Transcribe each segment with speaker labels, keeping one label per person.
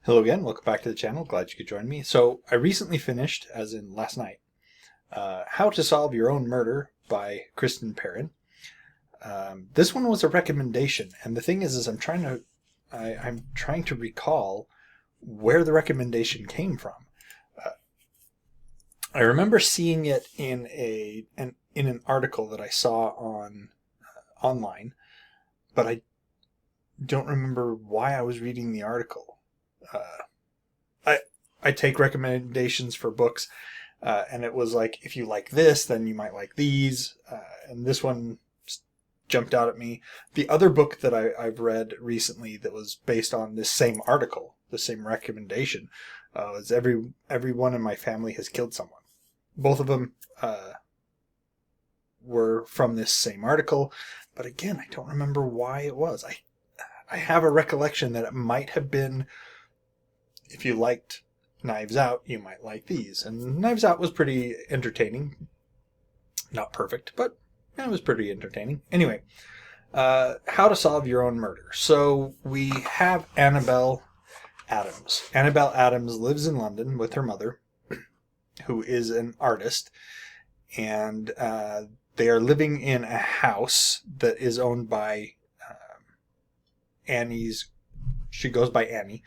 Speaker 1: Hello again, welcome back to the channel. Glad you could join me. So I recently finished, as in last night, How to Solve Your Own Murder by Kristen Perrin. This one was a recommendation, and the thing is I'm trying to recall where the recommendation came from. I remember seeing it in an article that I saw online, but I don't remember why I was reading the article. I take recommendations for books, and it was like, if you like this, then you might like these, and this one jumped out at me. The other book that I've read recently that was based on this same article, the same recommendation, was Everyone in My Family Has Killed Someone. Both of them were from this same article, but again, I don't remember why it was. I have a recollection that it might have been, if you liked Knives Out, you might like these. And Knives Out was pretty entertaining. Not perfect, but it was pretty entertaining. Anyway, How to Solve Your Own Murder. So we have Annabelle Adams. Annabelle Adams lives in London with her mother, who is an artist, and they are living in a house that is owned by she goes by Annie,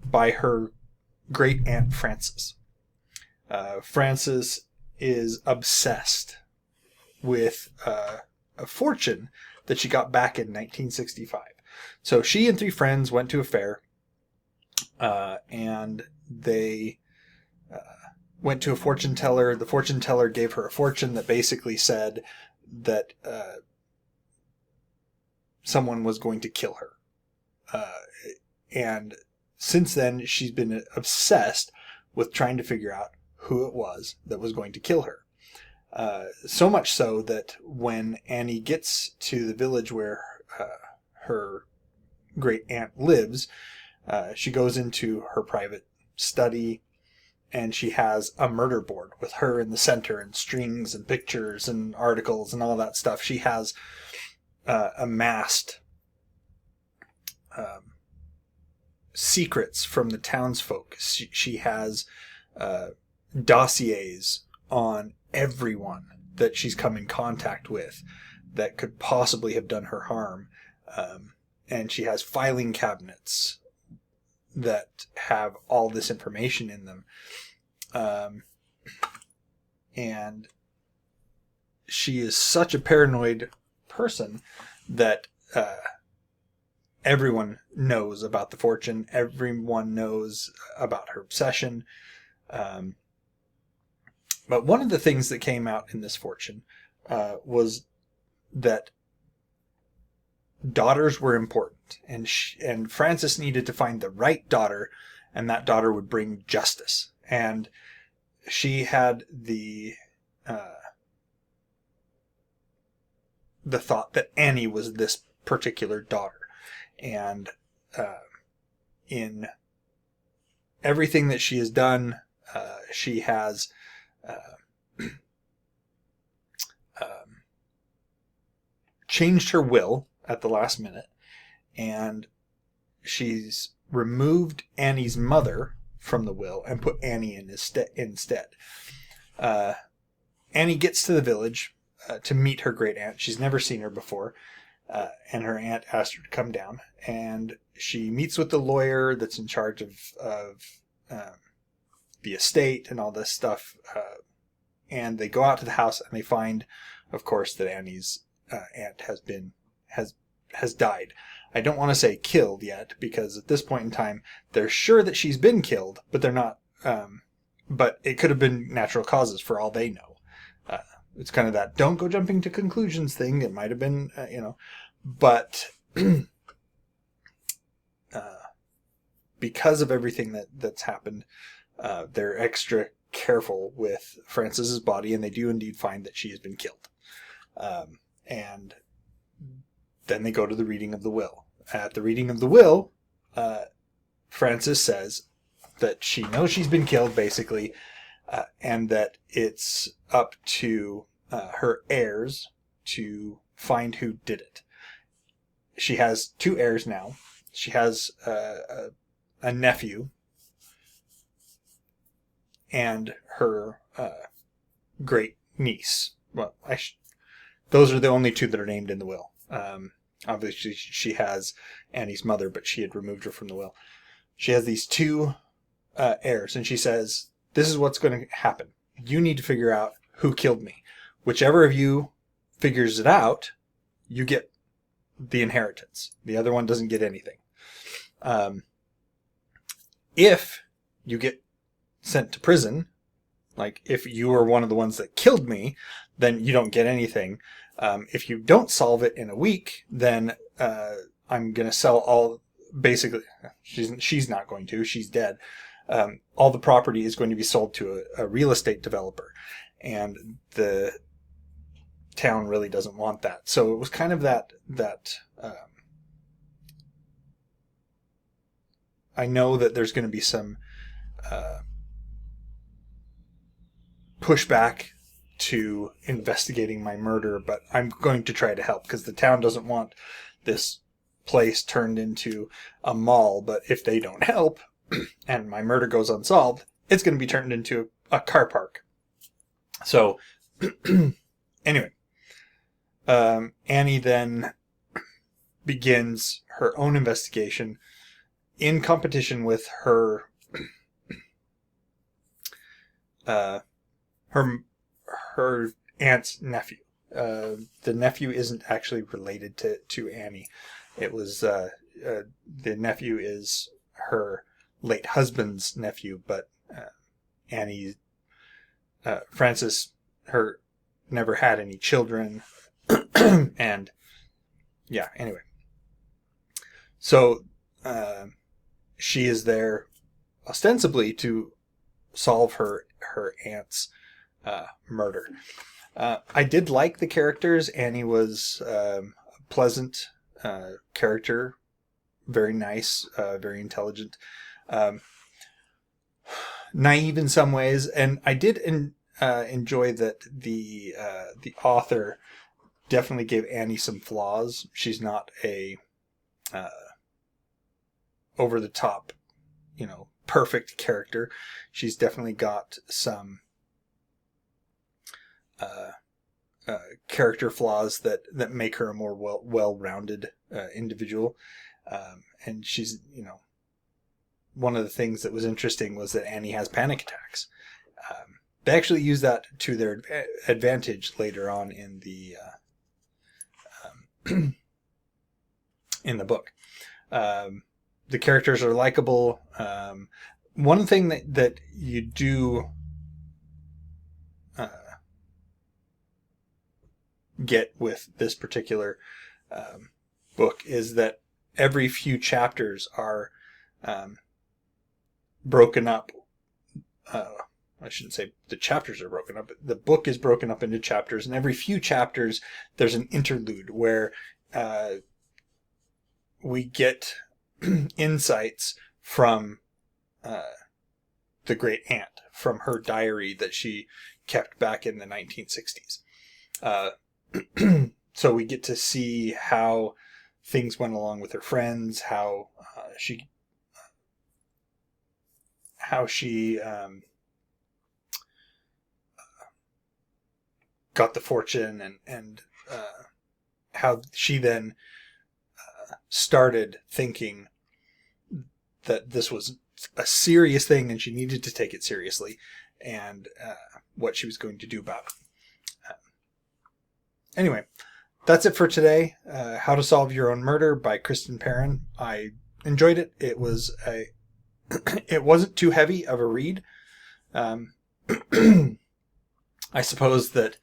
Speaker 1: by her great aunt Frances. Frances is obsessed with a fortune that she got back in 1965. So she and three friends went to a fair, and they went to a fortune teller. The fortune teller gave her a fortune that basically said that someone was going to kill her. And since then, she's been obsessed with trying to figure out who it was that was going to kill her. So much so that when Annie gets to the village where her great aunt lives, she goes into her private study, and she has a murder board with her in the center and strings and pictures and articles and all that stuff. She has amassed secrets from the townsfolk. She has dossiers on everyone that she's come in contact with that could possibly have done her harm. And she has filing cabinets that have all this information in them. And she is such a paranoid person that everyone knows about the fortune. Everyone knows about her obsession. But one of the things that came out in this fortune was that daughters were important, and Frances needed to find the right daughter, and that daughter would bring justice. And she had the thought that Annie was this particular daughter. And in everything that she has done, she has changed her will at the last minute, and she's removed Annie's mother from the will and put Annie in instead. Annie gets to the village to meet her great aunt. She's never seen her before. And her aunt asked her to come down, and she meets with the lawyer that's in charge of the estate and all this stuff. And they go out to the house, and they find, of course, that Annie's aunt has died. I don't want to say killed yet, because at this point in time, they're sure that she's been killed, but they're not. But it could have been natural causes for all they know. It's kind of that don't go jumping to conclusions thing. It might have been, but because of everything that's happened, they're extra careful with Frances's body, and they do indeed find that she has been killed. And then they go to the reading of the will. At the reading of the will, Frances says that she knows she's been killed, basically, and that it's up to her heirs to find who did it. She has two heirs now. She has a a nephew and her great niece. Well, those are the only two that are named in the will. Obviously, she has Annie's mother, but she had removed her from the will. She has these two heirs, and she says, this is what's going to happen. You need to figure out who killed me. Whichever of you figures it out, you get the inheritance. The other one doesn't get anything. If you get sent to prison, like if you are one of the ones that killed me, then you don't get anything. If you don't solve it in a week, then I'm going to sell all, basically, she's not going to, she's dead. All the property is going to be sold to a real estate developer. And the town really doesn't want that. So it was kind of that I know that there's going to be some pushback to investigating my murder, but I'm going to try to help because the town doesn't want this place turned into a mall. But if they don't help and my murder goes unsolved, it's going to be turned into a car park. So anyway, Annie then begins her own investigation in competition with her aunt's nephew. The nephew isn't actually related to Annie. It was the nephew is her late husband's nephew, but Annie Frances never had any children. And yeah, anyway. So she is there ostensibly to solve her aunt's murder. I did like the characters. Annie was a pleasant character, very nice, very intelligent, naive in some ways, and I did enjoy that the author definitely gave Annie some flaws. She's not a over the top, perfect character. She's definitely got some character flaws that make her a more well-rounded individual. And she's, one of the things that was interesting was that Annie has panic attacks. They actually use that to their advantage later on in the in the book. The characters are likable. One thing that you do get with this particular book is that every few chapters are broken up. I shouldn't say the chapters are broken up, but the book is broken up into chapters, and every few chapters there's an interlude where we get insights from the great aunt, from her diary that she kept back in the 1960s. So we get to see how things went along with her friends, how she got the fortune, and how she then started thinking that this was a serious thing and she needed to take it seriously, and what she was going to do about it. Anyway, that's it for today. How to Solve Your Own Murder by Kristen Perrin. I enjoyed it. It wasn't too heavy of a read. I suppose that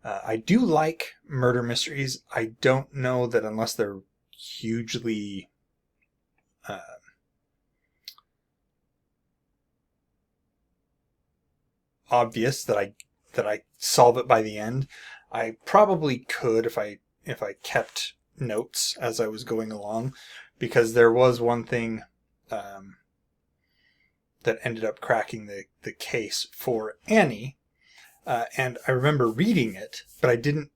Speaker 1: I do like murder mysteries. I don't know that unless they're hugely obvious that I solve it by the end. I probably could if I kept notes as I was going along, because there was one thing that ended up cracking the case for Annie, and I remember reading it, but I didn't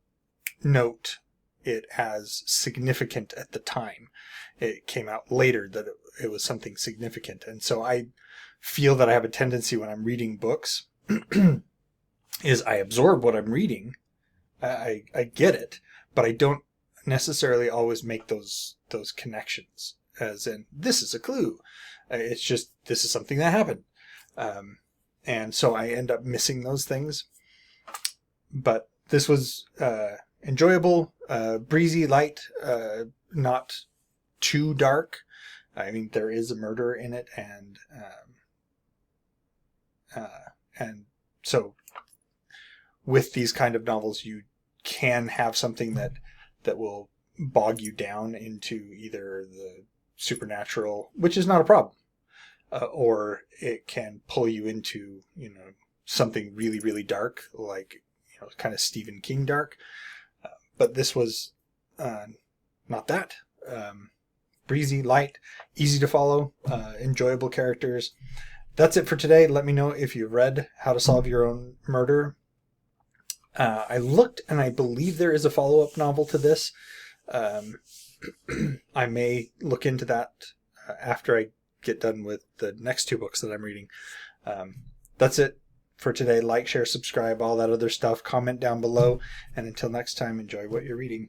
Speaker 1: note it as significant at the time. It came out later that it was something significant. And so I feel that I have a tendency when I'm reading books is I absorb what I'm reading. I get it, but I don't necessarily always make those connections as in, this is a clue. It's just, this is something that happened. And so I end up missing those things. But this was enjoyable, breezy, light, not too dark. I mean, there is a murder in it, and so with these kind of novels, you can have something that will bog you down into either the supernatural, which is not a problem, or it can pull you into, something really, really dark, like, kind of Stephen King dark. But this was not that. Breezy, light, easy to follow, enjoyable characters. That's it for today. Let me know if you've read How to Solve Your Own Murder. I looked, and I believe there is a follow-up novel to this. I may look into that after I get done with the next 2 books that I'm reading. That's it for today. Like, share, subscribe, all that other stuff. Comment down below. And until next time, enjoy what you're reading.